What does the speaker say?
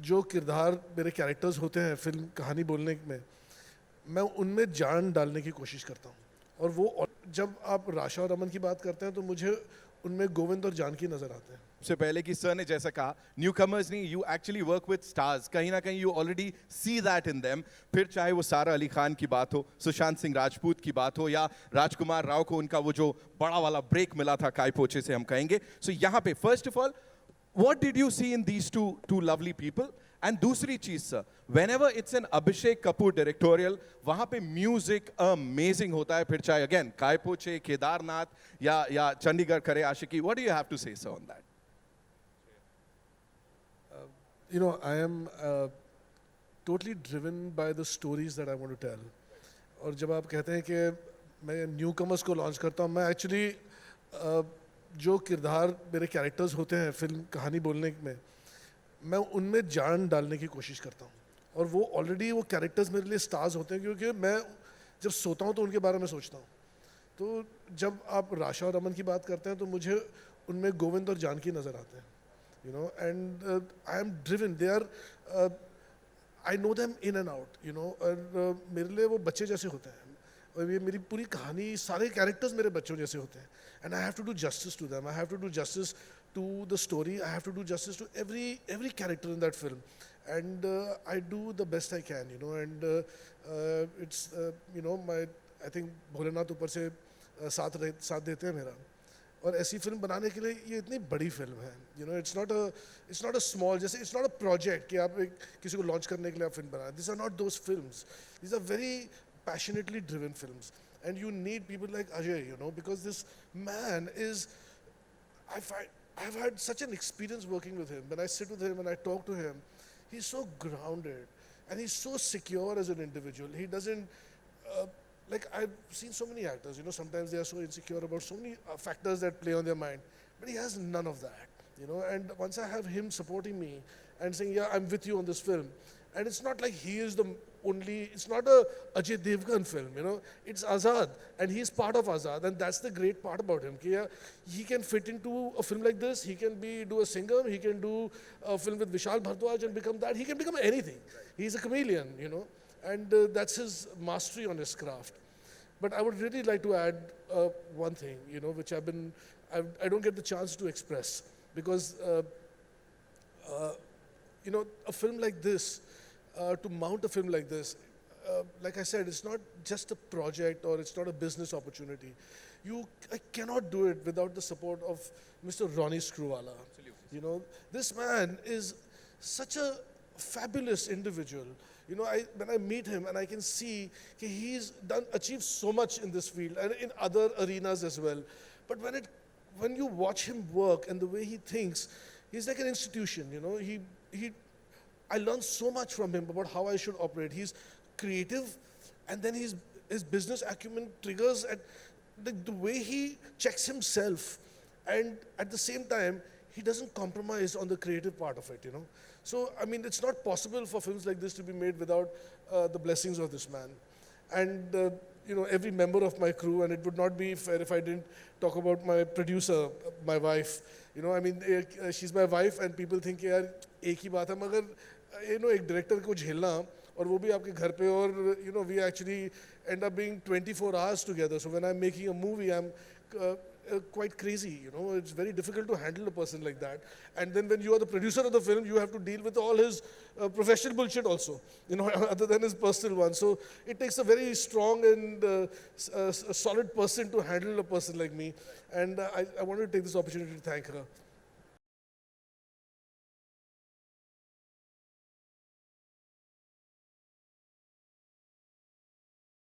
जो किरदार मेरे कैरेक्टर्स होते हैं फिल्म कहानी बोलने में, मैं उनमें जान डालने की कोशिश करता हूँ। और जब आप राशा और रमन की बात करते हैं तो मुझे उनमें गोविंद और जानकी नज़र आते हैं। से पहले कि सर ने जैसा कहा, न्यू कमर्स नहीं, you actually work with stars, कहीं ना कहीं you already see that in them. फिर चाहे वो सारा अली खान की बात हो, सुशांत सिंह राजपूत की बात हो, या राजकुमार राव को उनका वो जो बड़ा वाला ब्रेक मिला था काय पोचे से, हम कहेंगे। सो यहाँ पे first of all, what did you see in these two lovely people? And दूसरी चीज sir, whenever it's an Abhishek Kapoor directorial, वहाँ पे म्यूजिक अमेजिंग होता है, फिर चाहे अगेन काय पोचे, केदारनाथ या चंडीगढ़ करे आशिकी। What do you have to say sir on that? You know, I am totally driven by the stories that I want to tell. और जब आप कहते हैं कि मैं न्यू कमर्स को लॉन्च करता हूँ, मैं एक्चुअली जो किरदार मेरे कैरेक्टर्स होते हैं फिल्म कहानी बोलने में, मैं उनमें जान डालने की कोशिश करता हूँ। और वो ऑलरेडी वो कैरेक्टर्स मेरे लिए स्टार्स होते हैं, क्योंकि मैं जब सोता हूँ तो उनके बारे में सोचता हूँ। तो जब आप राशा और रमन की बात करते हैं तो मुझे उनमें गोविंद और जानकी नज़र आते हैं, you know. And I am driven, they are, I know them in and out, you know. और मेरे लिए वो बच्चे जैसे होते हैं, और ये मेरी पूरी कहानी, सारे कैरेक्टर्स मेरे बच्चों जैसे होते हैं। And I have to do justice to them, I have to do justice to the story, I have to do justice to every character in that film. And I do the best I can, you know. And it's you know, I think Bholenath ऊपर से साथ देते हैं मेरा। और ऐसी film बनाने के लिए ये इतनी बड़ी फिल्म है, you know. It's not a small, जैसे इट्स नॉट अ प्रोजेक्ट कि आप किसी को लॉन्च करने के लिए आप फिल्म बनाए। This are not those films, this are very passionately driven films, and you need people like Ajay, you know, because this man is, I've had such an experience working with him. When I sit with him and I talk to him, he's so grounded and he's so secure as an individual. He doesn't like, I've seen so many actors, you know, sometimes they are so insecure about so many factors that play on their mind, but he has none of that, you know. And once I have him supporting me and saying, yeah, I'm with you on this film, and it's not like he is the only, it's not a Ajay Devgan film, you know, it's Azad, and he's part of Azad, and that's the great part about him. Yeah, he can fit into a film like this, he can do a singer, he can do a film with Vishal Bhardwaj and become that, he can become anything. He's a chameleon, you know, and that's his mastery on his craft. But I would really like to add one thing, you know, which I don't get the chance to express, because you know, a film like this, to mount a film like this, like I said, it's not just a project or it's not a business opportunity. I cannot do it without the support of Mr. Ronnie Screwvala. Absolutely. You know, this man is such a fabulous individual. You know, when I meet him and I can see he's achieved so much in this field and in other arenas as well. But when you watch him work and the way he thinks, he's like an institution. You know, I learned so much from him about how I should operate. He's creative, and then his business acumen triggers at the way he checks himself, and at the same time, he doesn't compromise on the creative part of it, you know. So, I mean, it's not possible for films like this to be made without the blessings of this man. And, you know, every member of my crew, and it would not be fair if I didn't talk about my producer, my wife. You know, I mean, she's my wife, and people think, yaar, ek hi baat hai, magar, you know, एक director को झेलना, और वो भी आपके घर पे, और, you know, we actually end up being 24 hours together. So when I'm making a movie, I'm quite crazy, you know. It's very difficult to handle a person like that. And then when you are the producer of the film, you have to deal with all his professional bullshit also, you know, other than his personal one. So it takes a very strong and a solid person to handle a person like me. And I wanted to take this opportunity to thank her.